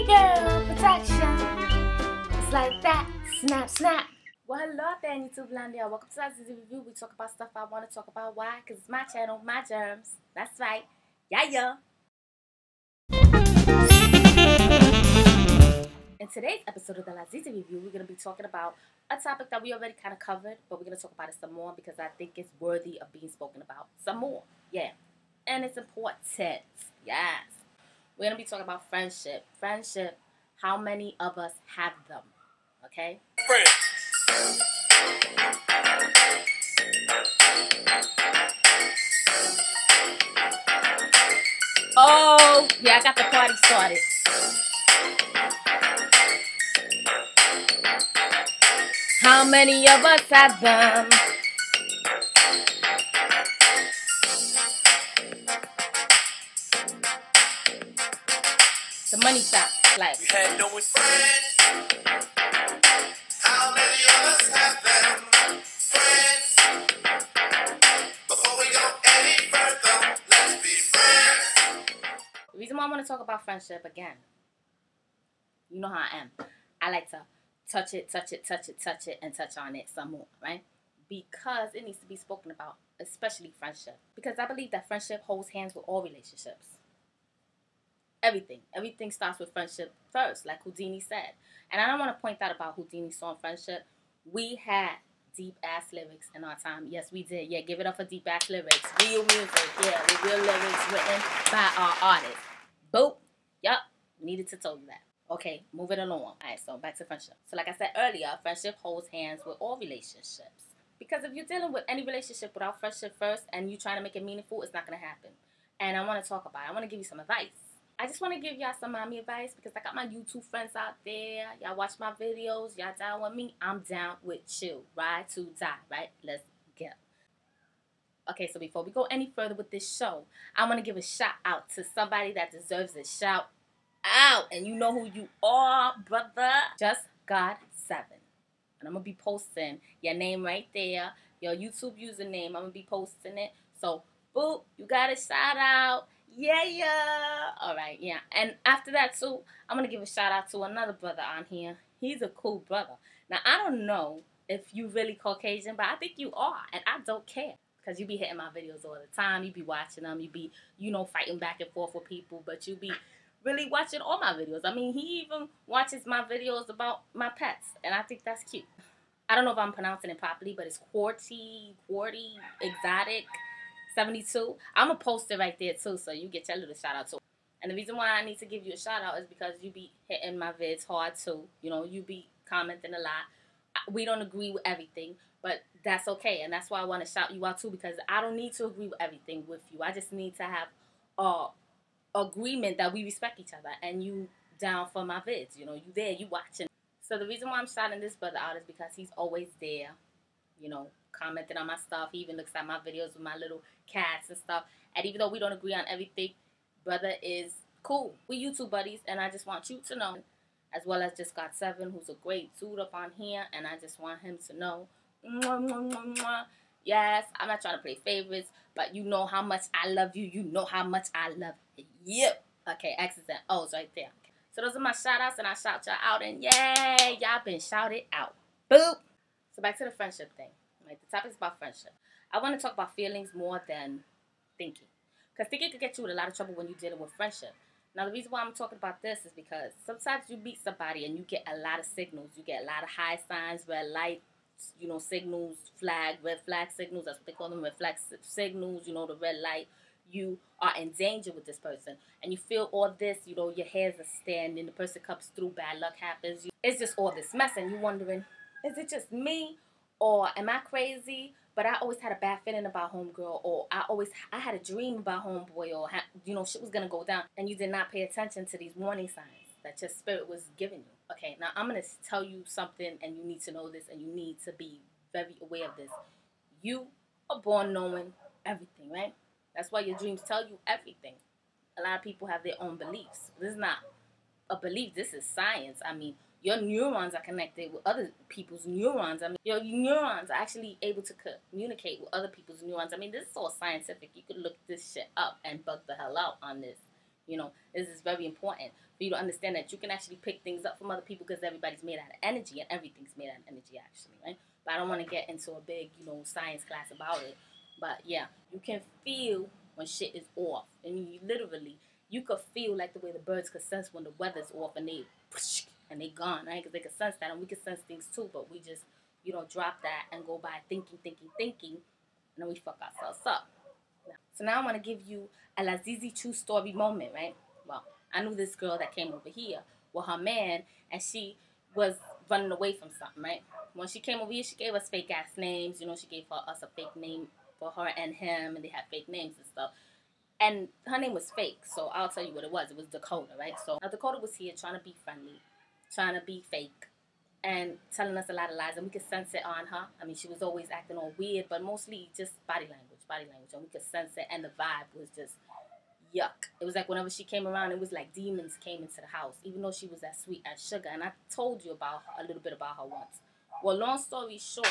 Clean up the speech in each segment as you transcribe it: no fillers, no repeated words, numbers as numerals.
Hey girl, protection. It's like that. Snap, snap. Well, hello there, YouTube land. Welcome to our review. We talk about stuff I want to talk about. Why? Because it's my channel, my germs. That's right. Yeah. In today's episode of the Lazita Review, we're going to be talking about a topic that we already kind of covered, but we're going to talk about it some more because I think it's worthy of being spoken about some more. Yeah. And it's important. Yes. We're going to be talking about friendship. Friendship, how many of us have them? Okay? Friends. Oh, yeah, I got the party started. How many of us have them? The money shot, like. We had no friends. How many of us have them? Friends. Before we go any further, let's be friends. The reason why I want to talk about friendship again, you know how I am. I like to touch it, and touch on it some more, right? Because it needs to be spoken about, especially friendship. Because I believe that friendship holds hands with all relationships. Everything starts with friendship first, like Houdini said. And I don't want to point out about Houdini's song Friendship. We had deep ass lyrics in our time. Yes, we did. Yeah, give it up for deep ass lyrics. Real music. Yeah, with real lyrics written by our artists. Boop. Yup. Needed to tell you that. Okay, moving along. Alright, so back to friendship. So like I said earlier, friendship holds hands with all relationships. Because if you're dealing with any relationship without friendship first and you trying to make it meaningful, it's not going to happen. And I want to talk about it. I want to give you some advice. I just want to give y'all some mommy advice because I got my YouTube friends out there. Y'all watch my videos. Y'all down with me. I'm down with you. Ride to die, right? Let's go. Okay, so before we go any further with this show, I want to give a shout out to somebody that deserves a shout out. And you know who you are, brother. Just God 7. And I'm going to be posting your name right there. Your YouTube username. I'm going to be posting it. So, boop, you got a shout out. Yeah. All right, yeah. And after that, too, I'm going to give a shout out to another brother on here. He's a cool brother. Now, I don't know if you really Caucasian, but I think you are. And I don't care. Because you be hitting my videos all the time. You be watching them. You be, fighting back and forth with people. But you be really watching all my videos. I mean, he even watches my videos about my pets. And I think that's cute. I don't know if I'm pronouncing it properly, but it's Quarty, Exotic 72. I'm going to post it right there, too, so you get your little shout-out, too. And the reason why I need to give you a shout-out is because you be hitting my vids hard, too. You be commenting a lot. We don't agree with everything, but that's okay. And that's why I want to shout you out, too, because I don't need to agree with everything with you. I just need to have agreement that we respect each other, and you down for my vids. You there, you watching. So the reason why I'm shouting this brother out is because he's always there, commenting on my stuff. He even looks at my videos with my little cats and stuff. And even though we don't agree on everything, brother is cool. We YouTube buddies, and I just want you to know, as well as Just Got 7, who's a great dude up on here, and I just want him to know, yes, I'm not trying to play favorites, but you know how much I love you. You know how much I love you. Okay, X's and O's right there. So those are my shout-outs, and I shout y'all out, and yay, y'all been shouted out. Boop. So back to the friendship thing. Right, the topic's about friendship. I want to talk about feelings more than thinking. Because thinking could get you in a lot of trouble when you're dealing with friendship. Now, the reason why I'm talking about this is because sometimes you meet somebody and you get a lot of signals. You get a lot of high signs, red lights, signals, red flag signals. That's what they call them, red flag signals, the red light. You are in danger with this person. And you feel all this, your hairs are standing. The person comes through, bad luck happens. It's just all this mess. And you're wondering, is it just me? Or am I crazy? But I always had a bad feeling about homegirl. Or I had a dream about homeboy. Or, shit was going to go down. And you did not pay attention to these warning signs that your spirit was giving you. Okay, now I'm going to tell you something. And you need to know this. And you need to be very aware of this. You are born knowing everything, right? That's why your dreams tell you everything. A lot of people have their own beliefs. This is not a belief. This is science. I mean, your neurons are connected with other people's neurons. I mean, your neurons are actually able to communicate with other people's neurons. I mean, this is all scientific. You could look this shit up and bug the hell out on this. You know, this is very important for you to understand that you can actually pick things up from other people because everybody's made out of energy and everything's made out of energy, actually, right? But I don't want to get into a big, science class about it. But yeah, you can feel when shit is off. I mean, you could feel like the way the birds could sense when the weather's off and they gone, right? Because they could sense that, and we could sense things too. But we just, drop that and go by thinking, and then we fuck ourselves up. So now I want to give you a Lazizi true story moment, right? Well, I knew this girl that came over here with her man, and she was running away from something, right? When she came over here, she gave us fake ass names. She gave us a fake name for her and him, and they had fake names and stuff. And her name was fake, so I'll tell you what it was. It was Dakota, right? So now Dakota was here trying to be friendly, trying to be fake, and telling us a lot of lies, and we could sense it on her. I mean, she was always acting all weird, but mostly just body language, and we could sense it, and the vibe was just yuck. It was like whenever she came around, it was like demons came into the house, even though she was as sweet as sugar. And I told you about a little bit about her once. Well, long story short,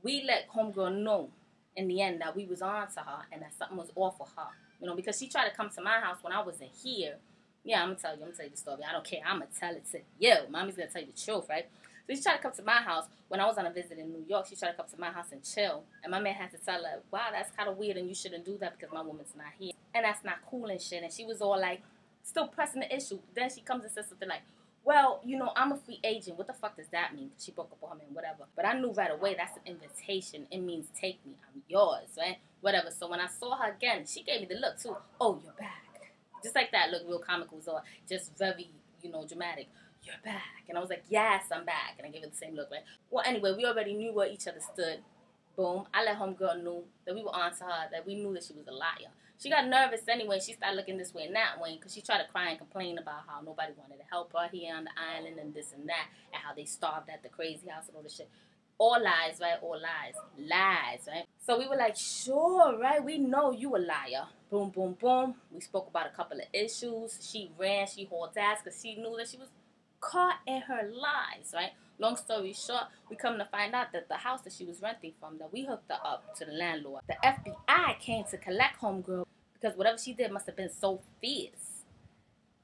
we let homegirl know in the end that we was on to her and that something was off with her. Because she tried to come to my house when I wasn't here. Yeah, I'm gonna tell you the story. I don't care. I'm gonna tell it to you. Mommy's gonna tell you the truth, right? So she tried to come to my house when I was on a visit in New York. She tried to come to my house and chill. And my man had to tell her, wow, that's kind of weird and you shouldn't do that because my woman's not here. And that's not cool and shit. And she was all like, still pressing the issue. Then she comes and says something like, well, I'm a free agent. What the fuck does that mean? She broke up with her man, whatever. But I knew right away that's an invitation. It means take me. I'm yours, right? Whatever. So when I saw her again, she gave me the look too. Oh, you're back. Just like that. Look, real comical. So just very, dramatic. You're back. And I was like, yes, I'm back. And I gave her the same look, right? Well, anyway, we already knew where each other stood. Boom. I let homegirl know that we were on to her, that we knew that she was a liar. She got nervous anyway. She started looking this way and that way because she tried to cry and complain about how nobody wanted to help her here on the island and this and that, and how they starved at the crazy house and all this shit. All lies, right? All lies. Lies, right? So we were like, sure, right? We know you a liar. Boom, boom, boom. We spoke about a couple of issues. She ran, she hauled ass because she knew that she was caught in her lies, right? Long story short, we come to find out that the house that she was renting from, that we hooked her up to the landlord. The FBI came to collect homegirl because whatever she did must have been so fierce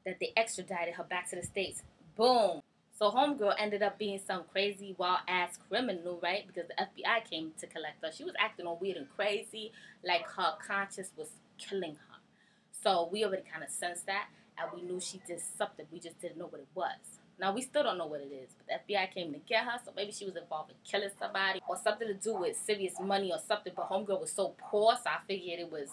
that they extradited her back to the States. Boom. So homegirl ended up being some crazy, wild-ass criminal, right? Because the FBI came to collect her. She was acting all weird and crazy, like her conscience was killing her. So we already kind of sensed that, and we knew she did something. We just didn't know what it was. Now, we still don't know what it is, but the FBI came to get her, so maybe she was involved in killing somebody or something to do with serious money or something, but homegirl was so poor, so I figured it was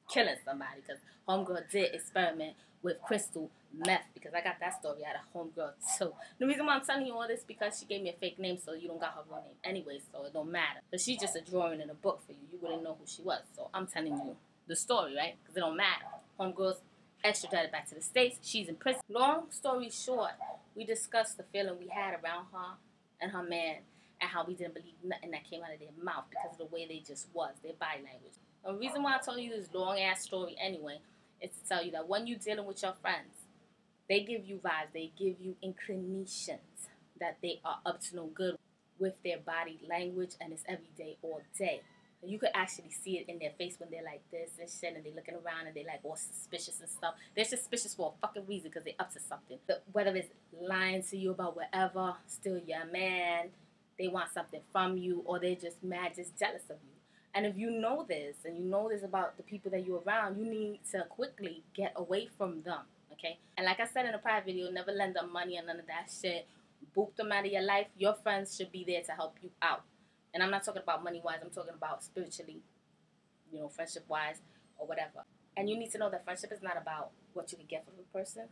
killing somebody because homegirl did experiment with crystal meth, because I got that story out of homegirl too. The reason why I'm telling you all this because she gave me a fake name, so you don't got her real name anyway, so it don't matter. But she's just a drawing in a book for you. You wouldn't know who she was, so I'm telling you the story, right? Because it don't matter. Homegirl's extradited back to the States. She's in prison. Long story short, we discussed the feeling we had around her and her man and how we didn't believe nothing that came out of their mouth because of the way they just was, their body language. The reason why I told you this long-ass story anyway is to tell you that when you're dealing with your friends, they give you vibes, they give you inclinations that they are up to no good with their body language, and it's every day, all day. And you could actually see it in their face when they're like this and shit, and they're looking around and they're like all suspicious and stuff. They're suspicious for a fucking reason because they're up to something. Whether it's lying to you about whatever, still your man, they want something from you, or they're just mad, just jealous of you. And if you know this, and you know this about the people that you're around, you need to quickly get away from them, okay? And like I said in a prior video, never lend them money or none of that shit. Boop them out of your life. Your friends should be there to help you out. And I'm not talking about money-wise. I'm talking about spiritually, friendship-wise or whatever. And you need to know that friendship is not about what you can get from a person.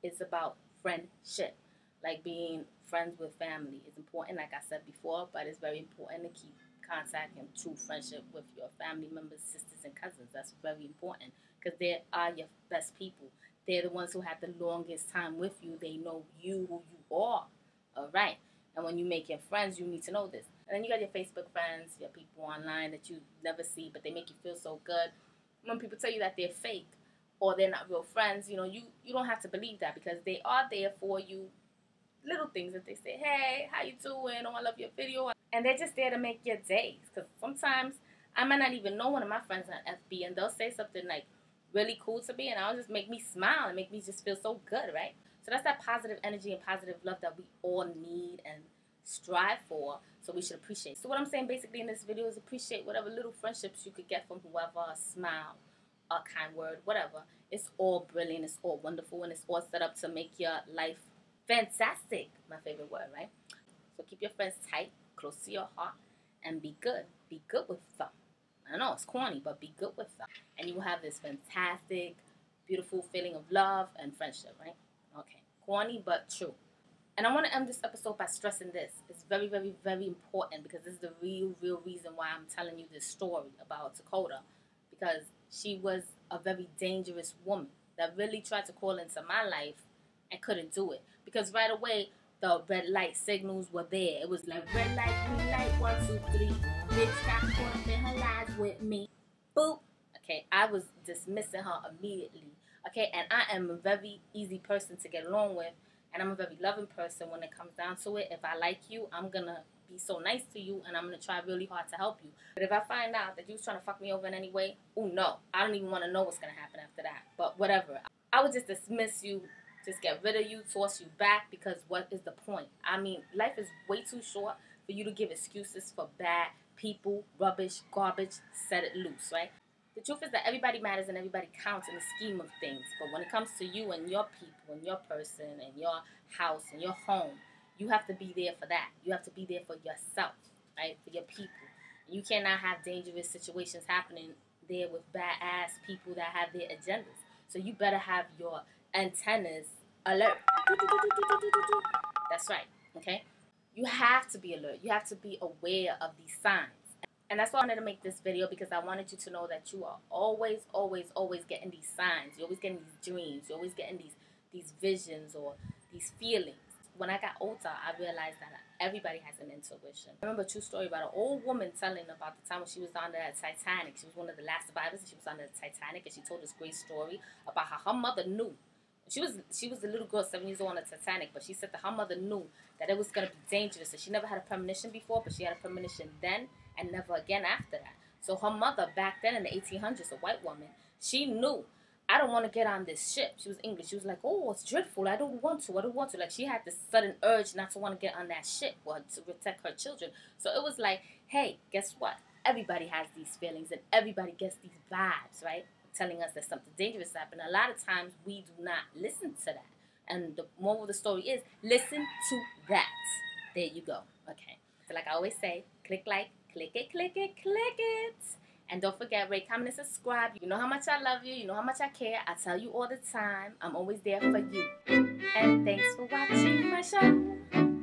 It's about friendship. Like being friends with family is important, like I said before, but it's very important to keep contact and true friendship with your family members, sisters, and cousins. That's very important because they are your best people. They're the ones who have the longest time with you. They know you, who you are. All right. And when you make your friends, you need to know this. And then you got your Facebook friends, your people online that you never see, but they make you feel so good. When people tell you that they're fake or they're not real friends, you don't have to believe that because they are there for you. Little things that they say, hey, how you doing? Oh, I love your video. And they're just there to make your days. Because sometimes I might not even know one of my friends on FB, and they'll say something like really cool to me, and it'll just make me smile and make me just feel so good, right? So that's that positive energy and positive love that we all need and strive for, so we should appreciate. So what I'm saying basically in this video is appreciate whatever little friendships you could get from whoever, a smile, a kind word, whatever. It's all brilliant, it's all wonderful, and it's all set up to make your life fantastic. My favorite word, right? So keep your friends tight, close to your heart, and be good. Be good with them. I know it's corny, but be good with them. And you will have this fantastic, beautiful feeling of love and friendship, right? Okay. Corny, but true. And I want to end this episode by stressing this. It's very, very, very important because this is the real reason why I'm telling you this story about Dakota. Because she was a very dangerous woman that really tried to call into my life and couldn't do it. Because right away, the red light signals were there. It was like, red light, green light, 1, 2, 3. Bitch got caught up in her lies with me. Boop. Okay, I was dismissing her immediately. Okay, and I am a very easy person to get along with. And I'm a very loving person when it comes down to it. If I like you, I'm going to be so nice to you, and I'm going to try really hard to help you. But if I find out that you was trying to fuck me over in any way, oh no, I don't even want to know what's going to happen after that. But whatever. I would just dismiss you, just get rid of you, toss you back, because what is the point? I mean, life is way too short for you to give excuses for bad people, rubbish, garbage, set it loose, right? The truth is that everybody matters and everybody counts in the scheme of things. But when it comes to you and your people and your person and your house and your home, you have to be there for that. You have to be there for yourself, right? For your people. You cannot have dangerous situations happening there with bad-ass people that have their agendas. So you better have your antennas alert. That's right, okay? You have to be alert. You have to be aware of these signs. And that's why I wanted to make this video, because I wanted you to know that you are always getting these signs. You're always getting these dreams. You're always getting these visions or these feelings. When I got older, I realized that everybody has an intuition. I remember a true story about an old woman telling about the time when she was on the Titanic. She was one of the last survivors, and she was on the Titanic, and she told this great story about how her mother knew. She was a little girl, 7 years old on the Titanic, but she said that her mother knew that it was going to be dangerous. And she never had a premonition before, but she had a premonition then and never again after that. So her mother, back then in the 1800s, a white woman, she knew, I don't want to get on this ship. She was English. She was like, oh, it's dreadful. I don't want to. Like, she had this sudden urge not to want to get on that ship or to protect her children. So it was like, hey, guess what? Everybody has these feelings and everybody gets these vibes, right? Telling us that something dangerous happened. A lot of times we do not listen to that. And the moral of the story is, listen to that. There you go. Okay. So like I always say, click like, click it, click it, click it. And don't forget, rate, comment, and subscribe. You know how much I love you. You know how much I care. I tell you all the time. I'm always there for you. And thanks for watching my show.